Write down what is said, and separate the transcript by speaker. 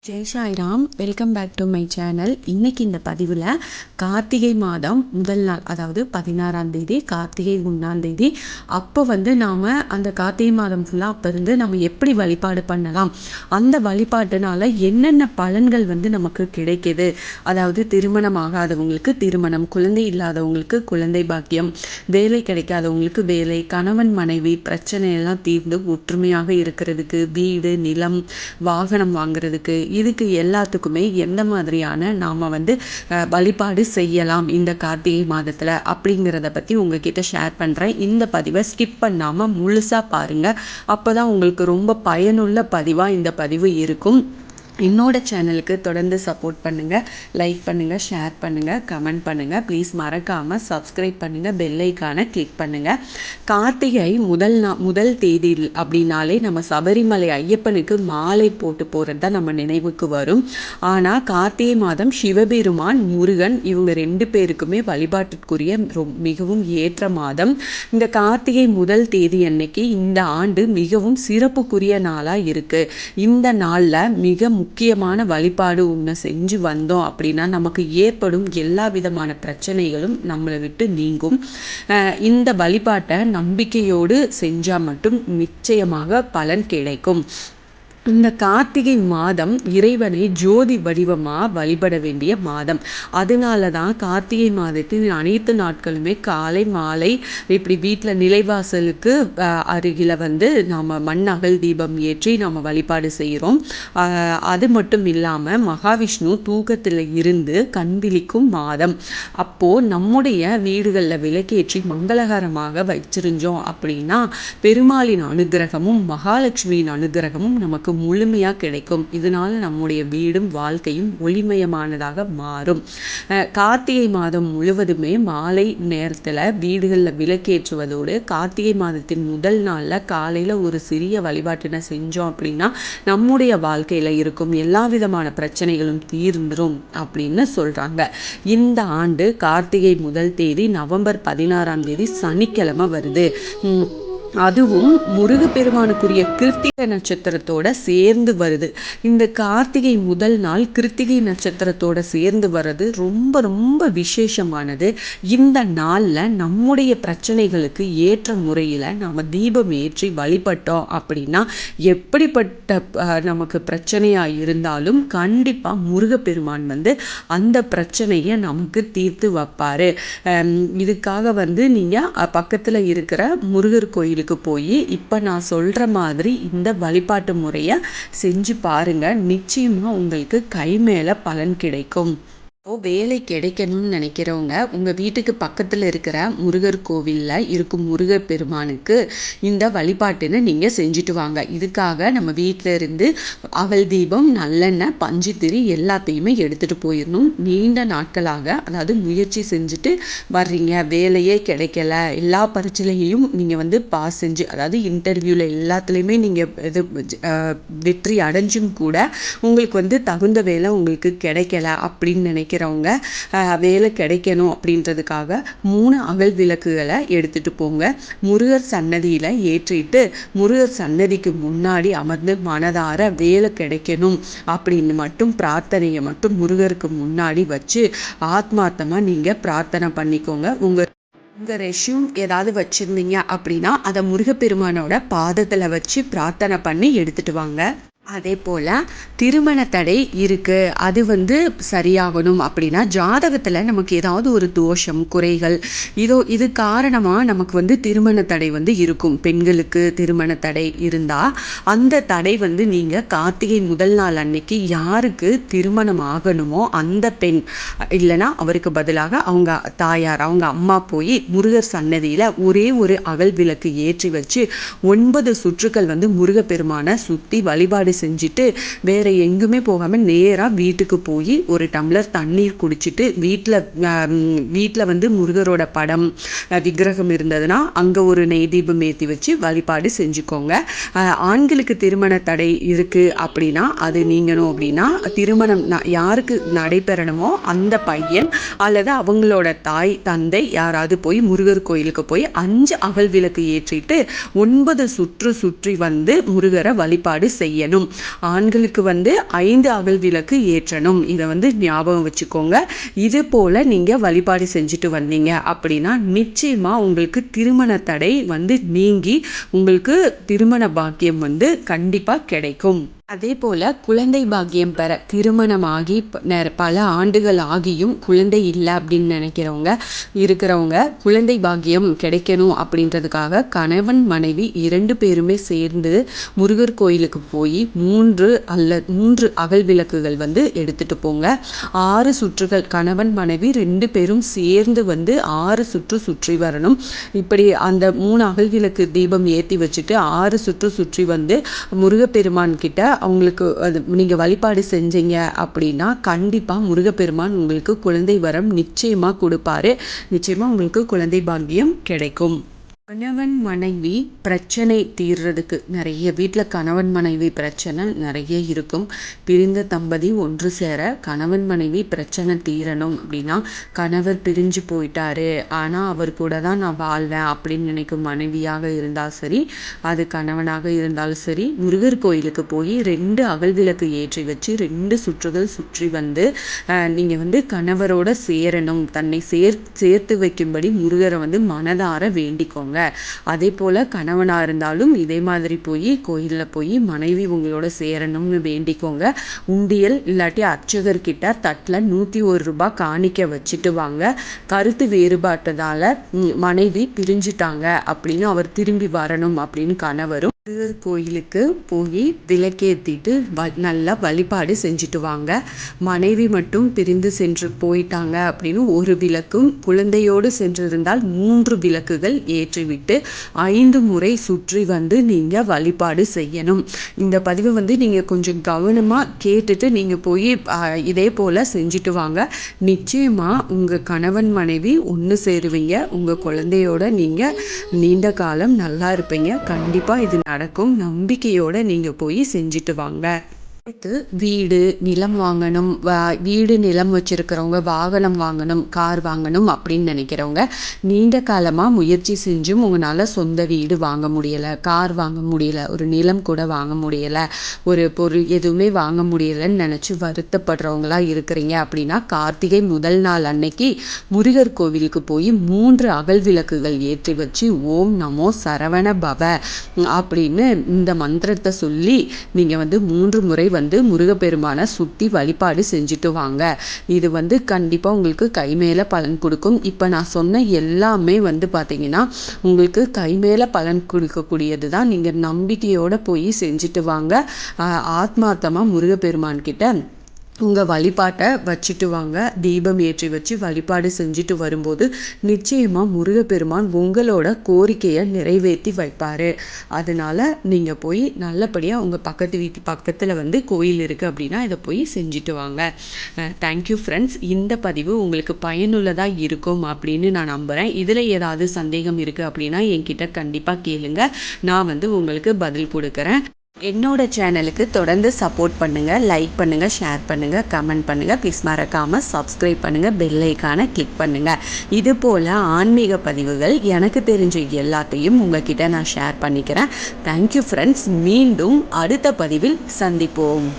Speaker 1: Jai Sairam, welcome back to my channel. இன்னைக்கு இந்த பதிவில் கார்த்திகை மாதம் முதல் நாள், அதாவது 16ஆம் தேதி கார்த்திகை 1ஆம் தேதி அப்போ நாம் அந்த கார்த்திகை மாதம் ஃபுல்லாக அப்போ இருந்து நம்ம எப்படி வழிபாடு பண்ணலாம், அந்த வழிபாட்டுனால என்னென்ன பலன்கள் நமக்கு கிடைக்கிது, அதாவது திருமணம் ஆகாதவங்களுக்கு திருமணம், குழந்தை இல்லாதவங்களுக்கு குழந்தை பாக்கியம், வேலை கிடைக்காதவங்களுக்கு வேலை, கணவன் மனைவி பிரச்சனையெல்லாம் தீர்ந்து ஒற்றுமையாக இருக்கிறதுக்கு, வீடு நிலம் வாகனம் வாங்குறதுக்கு, இதுக்கு எல்லாத்துக்குமே எந்த மாதிரியான நாம் வழிபாடு செய்யலாம் இந்த கார்த்திகை மாதத்தில் அப்படிங்கிறத பற்றி உங்ககிட்ட ஷேர் பண்ணுறேன். இந்த பதிவை ஸ்கிப் பண்ணாமல் முழுசாக பாருங்கள். அப்போ தான் உங்களுக்கு ரொம்ப பயனுள்ள பதிவாக இந்த பதிவு இருக்கும். என்னோட சேனலுக்கு தொடர்ந்து சப்போர்ட் பண்ணுங்கள், லைக் பண்ணுங்கள், ஷேர் பண்ணுங்கள், கமெண்ட் பண்ணுங்கள். ப்ளீஸ் மறக்காமல் சப்ஸ்கிரைப் பண்ணுங்கள், பெல் ஐக்கானை கிளிக் பண்ணுங்கள். கார்த்திகை முதல் தேதி அப்படின்னாலே நம்ம சபரிமலை ஐயப்பனுக்கு மாலை போட்டு போகிறது தான் நம்ம நினைவுக்கு வரும். ஆனால் கார்த்திகை மாதம் சிவபெருமான், முருகன் இவங்க 2 பேருக்குமே வழிபாட்டுக்குரிய மிகவும் ஏற்ற மாதம். இந்த கார்த்திகை முதல் தேதி அன்னைக்கு இந்த ஆண்டு மிகவும் சிறப்புக்குரிய நாளாக இருக்குது. இந்த நாளில் மிக முக்கியமான வழிபாடு ஒன்று செஞ்சு வந்தோம் அப்படின்னா நமக்கு ஏற்படும் எல்லா விதமான பிரச்சனைகளும் நம்மளை விட்டு நீங்கும். இந்த வழிபாட்டை நம்பிக்கையோடு செஞ்சால் மட்டும் நிச்சயமாக பலன் கிடைக்கும். இந்த கார்த்திகை மாதம் இறைவனை ஜோதி வடிவமாக வழிபட வேண்டிய மாதம். அதனால தான் கார்த்திகை மாதத்தின் அனைத்து நாட்களுமே காலை மாலை இப்படி வீட்டில் நிலைவாசலுக்கு அருகில் நாம் மண் அகல் தீபம் ஏற்றி நாம் வழிபாடு செய்கிறோம். அது மட்டும் இல்லாமல் மகாவிஷ்ணு தூக்கத்தில் இருந்து கண்விழிக்கும் மாதம். அப்போது நம்முடைய வீடுகளில் விளக்கேற்றி மங்களகரமாக வச்சிருந்தோம் அப்படின்னா பெருமாளின் அனுகிரகமும் மகாலட்சுமியின் அனுகிரகமும் நமக்கு முழுமையாக கிடைக்கும். இதனால் நம்முடைய வீடும் வாழ்க்கையும் ஒளிமயமானதாக மாறும். கார்த்திகை மாதம் முழுவதுமே மாலை நேரத்தில் வீடுகளில் விளக்கேற்றுவதோடு கார்த்திகை மாதத்தின் முதல் நாளில் காலையில் ஒரு சிறிய வழிபாட்டினை செஞ்சோம் அப்படின்னா நம்முடைய வாழ்க்கையில் இருக்கும் எல்லா விதமான பிரச்சனைகளும் தீர்ந்துரும் அப்படின்னு சொல்கிறாங்க. இந்த ஆண்டு கார்த்திகை முதல் தேதி நவம்பர் 16ஆம் தேதி சனிக்கிழமை வருது. அதுவும் முருகப்பெருமானுக்குரிய கிருத்திகை நட்சத்திரத்தோட சேர்ந்து வருது. இந்த கார்த்திகை முதல் நாள் கிருத்திகை நட்சத்திரத்தோட சேர்ந்து வர்றது ரொம்ப ரொம்ப விசேஷமானது. இந்த நாளில் நம்முடைய பிரச்சனைகளுக்கு ஏற்ற முறையில் நம்ம தீபம் ஏற்றி வழிபட்டோம் அப்படின்னா எப்படிப்பட்ட நமக்கு பிரச்சனையாக இருந்தாலும் கண்டிப்பாக முருகப்பெருமான் அந்த பிரச்சனையை நமக்கு தீர்த்து வைப்பார். இதுக்காக நீங்கள் பக்கத்தில் இருக்கிற முருகர் கோயில் போய் இப்போ நான் சொல்கிற மாதிரி இந்த வழிபாட்டு முறையை செஞ்சு பாருங்கள். நிச்சயமாக உங்களுக்கு கை மேலே பலன் கிடைக்கும். வேலை கிடைக்கணும்னு நினைக்கிறவங்க உங்கள் வீட்டுக்கு பக்கத்தில் இருக்கிற முருகர் கோவிலில் இருக்கும் முருகர் பெருமானுக்கு இந்த வழிபாட்டினை நீங்கள் செஞ்சுட்டு வாங்க. இதுக்காக நம்ம வீட்டில் இருந்து அவல் தீபம், நல்லெண்ணெய், பஞ்சுத்திரி எல்லாத்தையுமே எடுத்துகிட்டு போயிடணும். நீண்ட நாட்களாக அதாவது முயற்சி செஞ்சுட்டு வர்றீங்க, வேலையே கிடைக்கல, எல்லா பரீட்சையிலையும் நீங்கள் பாஸ் செஞ்சு, அதாவது இன்டர்வியூவில் எல்லாத்துலேயுமே நீங்கள் இது வெற்றி அடைஞ்சும் கூட உங்களுக்கு தகுந்த வேலை உங்களுக்கு கிடைக்கல அப்படின்னு நினைக்கிறவங்க வேலை கிடைக்கணும் அப்படின்றதுக்காக 3 அகல் விளக்குகளை எடுத்துட்டு போங்க. முருகர் சன்னதியில் ஏற்றிட்டு முருகர் சன்னதிக்கு முன்னாடி அமர்ந்து மனதார வேலை கிடைக்கணும் அப்படின்னு மட்டும் பிரார்த்தனையை மட்டும் முருகருக்கு முன்னாடி வச்சு ஆத்மார்த்தமாக நீங்கள் பிரார்த்தனை பண்ணிக்கோங்க. உங்கள் ரெஷ்யூம் ஏதாவது வச்சுருந்தீங்க அப்படின்னா அதை முருகப்பெருமானோட பாதத்தில் வச்சு பிரார்த்தனை பண்ணி எடுத்துகிட்டு வாங்க. அதே போல் திருமண தடை இருக்குது, அது சரியாகணும் அப்படின்னா ஜாதகத்தில் நமக்கு ஏதாவது ஒரு தோஷம் குறைகள் இது காரணமாக நமக்கு திருமண தடை இருக்கும். பெண்களுக்கு திருமண தடை இருந்தால் அந்த தடை நீங்கள் கார்த்திகை முதல் நாள் அன்னைக்கு யாருக்கு திருமணம் ஆகணுமோ அந்த பெண் இல்லைன்னா அவருக்கு பதிலாக அவங்க தாயார், அவங்க அம்மா போய் முருகர் சன்னதியில் ஒரே ஒரு அகல் விளக்கு ஏற்றி வச்சு 9 சுற்றுக்கள் முருகப்பெருமானை சுற்றி வழிபாடு செஞ்சுட்டு வேற எங்குமே போகாமல் நேராக வீட்டுக்கு போய் ஒரு டம்ளர் தண்ணீர் குடிச்சிட்டு வீட்டில் முருகரோட படம் விக்கிரகம் இருந்ததுன்னா அங்கே ஒரு நெய் தீபம் ஏற்றி வச்சு வழிபாடு செஞ்சுக்கோங்க. ஆண்களுக்கு திருமண தடை இருக்குது அப்படின்னா அது நீங்கணும் அப்படின்னா திருமணம் யாருக்கு நடைபெறணுமோ அந்த பையன் அல்லது அவங்களோட தாய் தந்தை யாராவது போய் முருகர் கோயிலுக்கு போய் 5 அகல் விளக்கு ஏற்றிட்டு 9 சுற்றி முருகரை வழிபாடு செய்யணும். ஏற்றணும். ஆண்களுக்கு வந்து 5 அகல் விளக்கு ஏற்றணும். இதை வந்து ஞாபகம் வச்சுக்கோங்க. இது போல் நீங்கள் வழிபாடு செஞ்சுட்டு வந்தீங்க அப்படின்னா நிச்சயமாக உங்களுக்கு திருமண தடை வந்து நீங்கி உங்களுக்கு திருமண பாக்கியம் வந்து கண்டிப்பாக கிடைக்கும். அதே போல் குழந்தை பாக்கியம் பெற திருமணமாகி பல ஆண்டுகள் ஆகியும் குழந்தை இல்லை அப்படின்னு நினைக்கிறவங்க இருக்கிறவங்க குழந்தை பாக்கியம் கிடைக்கணும் அப்படின்றதுக்காக கணவன் மனைவி 2 பேருமே சேர்ந்து முருகர் கோயிலுக்கு போய் 3 அகல் விளக்குகள் வந்து எடுத்துகிட்டு போங்க. 6 சுற்றுகள் கணவன் மனைவி 2 பேரும் சேர்ந்து வந்து 6 சுற்று சுற்றி வரணும். இப்படி அந்த 3 அகல் விளக்கு தீபம் ஏற்றி வச்சுட்டு 6 சுற்று சுற்றி வந்து முருகப்பெருமான் கிட்ட அவங்களுக்கு அது நீங்கள் வழிபாடு செஞ்சீங்க அப்படின்னா கண்டிப்பாக முருகப்பெருமான் உங்களுக்கு குழந்தை வரம் நிச்சயமாக கொடுப்பாரு. நிச்சயமாக உங்களுக்கு குழந்தை பாக்கியம் கிடைக்கும். கணவன் மனைவி பிரச்சனை தீர்றதுக்கு நிறைய வீட்டில் கணவன் மனைவி பிரச்சனை நிறைய இருக்கும். பிரிந்த தம்பதி ஒன்று சேர கணவன் மனைவி பிரச்சனை தீரணும் அப்படின்னா கணவர் பிரிஞ்சு போயிட்டாரு ஆனால் அவர் கூட தான் நான் வாழ்வேன் அப்படின்னு நினைக்கும் மனைவியாக இருந்தால் சரி, அது கணவனாக இருந்தாலும் சரி, முருகர் கோயிலுக்கு போய் 2 அகல் விளக்கு ஏற்றி வச்சு 2 சுற்றுகள் சுற்றி வந்து நீங்கள் வந்து கணவரோட சேரணும், தன்னை சேர்த்து வைக்கும்படி முருகரை வந்து மனதார வேண்டிக்கோங்க. அதே போல் கணவனாக இருந்தாலும் இதே மாதிரி போய் கோயிலில் போய் மனைவி உங்களோட சேரணும்னு வேண்டிக்கோங்க. உண்டியல் இல்லாட்டி அர்ச்சகர்கிட்ட தட்டில் 101 ரூபாய் காணிக்க வச்சுட்டு வாங்க. கருத்து வேறுபாட்டதால் மனைவி பிரிஞ்சுட்டாங்க அப்படின்னு அவர் திரும்பி வரணும் அப்படின்னு கணவரும் முருகர் கோயிலுக்கு போய் விளக்கேற்றிட்டு நல்லா வழிபாடு செஞ்சுட்டு வாங்க. மனைவி மட்டும் பிரிந்து சென்று போயிட்டாங்க அப்படின்னு ஒரு விளக்கும், குழந்தையோடு சென்றிருந்தால் 3 விளக்குகள் ஏற்றிவிட்டு 5 முறை சுற்றி வந்து நீங்கள் வழிபாடு செய்யணும். இந்த பதிவை வந்து நீங்கள் கொஞ்சம் கவனமாக கேட்டுட்டு நீங்கள் போய் இதே போல் செஞ்சுட்டு வாங்க. நிச்சயமாக உங்கள் கணவன் மனைவி ஒன்று சேருவீங்க. உங்கள் குழந்தையோட நீங்கள் நீண்ட காலம் நல்லா இருப்பீங்க. கண்டிப்பாக இது நடக்கும். நம்பிக்கையோட நீங்கள் போய் செஞ்சுட்டு வாங்க. அடுத்து வீடு நிலம் வாங்கணும், வீடு நிலம் வச்சுருக்கிறவங்க வாகனம் வாங்கணும், கார் வாங்கணும் அப்படின்னு நினைக்கிறவங்க நீண்ட காலமாக முயற்சி செஞ்சும் உங்களால் சொந்த வீடு வாங்க முடியலை, கார் வாங்க முடியலை, ஒரு நிலம் கூட வாங்க முடியலை, ஒரு பொருள் எதுவுமே வாங்க முடியலைன்னு நினச்சி வருத்தப்படுறவங்களா இருக்கிறீங்க அப்படின்னா கார்த்திகை முதல் நாள் அன்னைக்கு முருகர் கோவிலுக்கு போய் 3 அகல் விளக்குகள் ஏற்றி வச்சு ஓம் நமோ சரவண பவ அப்படின்னு இந்த மந்திரத்தை சொல்லி நீங்கள் வந்து 3 முறை வந்து முருகப்பெருமானை சுற்றி வழிபாடு செஞ்சுட்டு வாங்க. இது வந்து கண்டிப்பாக உங்களுக்கு கை மேலே பலன் கொடுக்கும். இப்போ நான் சொன்ன எல்லாமே வந்து பார்த்தீங்கன்னா உங்களுக்கு கை மேலே பலன் கொடுக்கக்கூடியது தான். நீங்கள் நம்பிக்கையோடு போய் செஞ்சுட்டு வாங்க. ஆத்மார்த்தமாக முருகப்பெருமான் கிட்ட உங்கள் வழிபாட்டை வச்சுட்டு வாங்க. தீபம் ஏற்றி வச்சு வழிபாடு செஞ்சுட்டு வரும்போது நிச்சயமாக முருகப்பெருமான் உங்களோட கோரிக்கையை நிறைவேற்றி வைப்பார். அதனால் நீங்கள் போய் நல்லபடியாக உங்கள் பக்கத்து வீட்டு பக்கத்தில் வந்து கோயில் இருக்குது அப்படின்னா இதை போய் செஞ்சுட்டு வாங்க. Thank you friends. இந்த பதிவு உங்களுக்கு பயனுள்ளதாக இருக்கும் அப்படின்னு நான் நம்புகிறேன். இதில் ஏதாவது சந்தேகம் இருக்குது அப்படின்னா என்கிட்ட கண்டிப்பாக கேளுங்க. நான் வந்து உங்களுக்கு பதில் கொடுக்குறேன். என்னோட சேனலுக்கு தொடர்ந்து சப்போர்ட் பண்ணுங்கள், லைக் பண்ணுங்கள், ஷேர் பண்ணுங்கள், கமெண்ட் பண்ணுங்கள். ப்ளீஸ் மறக்காமல் சப்ஸ்கிரைப் பண்ணுங்கள், பெல் ஐக்கானை கிளிக் பண்ணுங்கள். இது போல் ஆன்மீக பதிவுகள் எனக்கு தெரிஞ்ச எல்லாத்தையும் உங்ககிட்ட நான் ஷேர் பண்ணிக்கிறேன். Thank you friends. மீண்டும் அடுத்த பதிவில் சந்திப்போம்.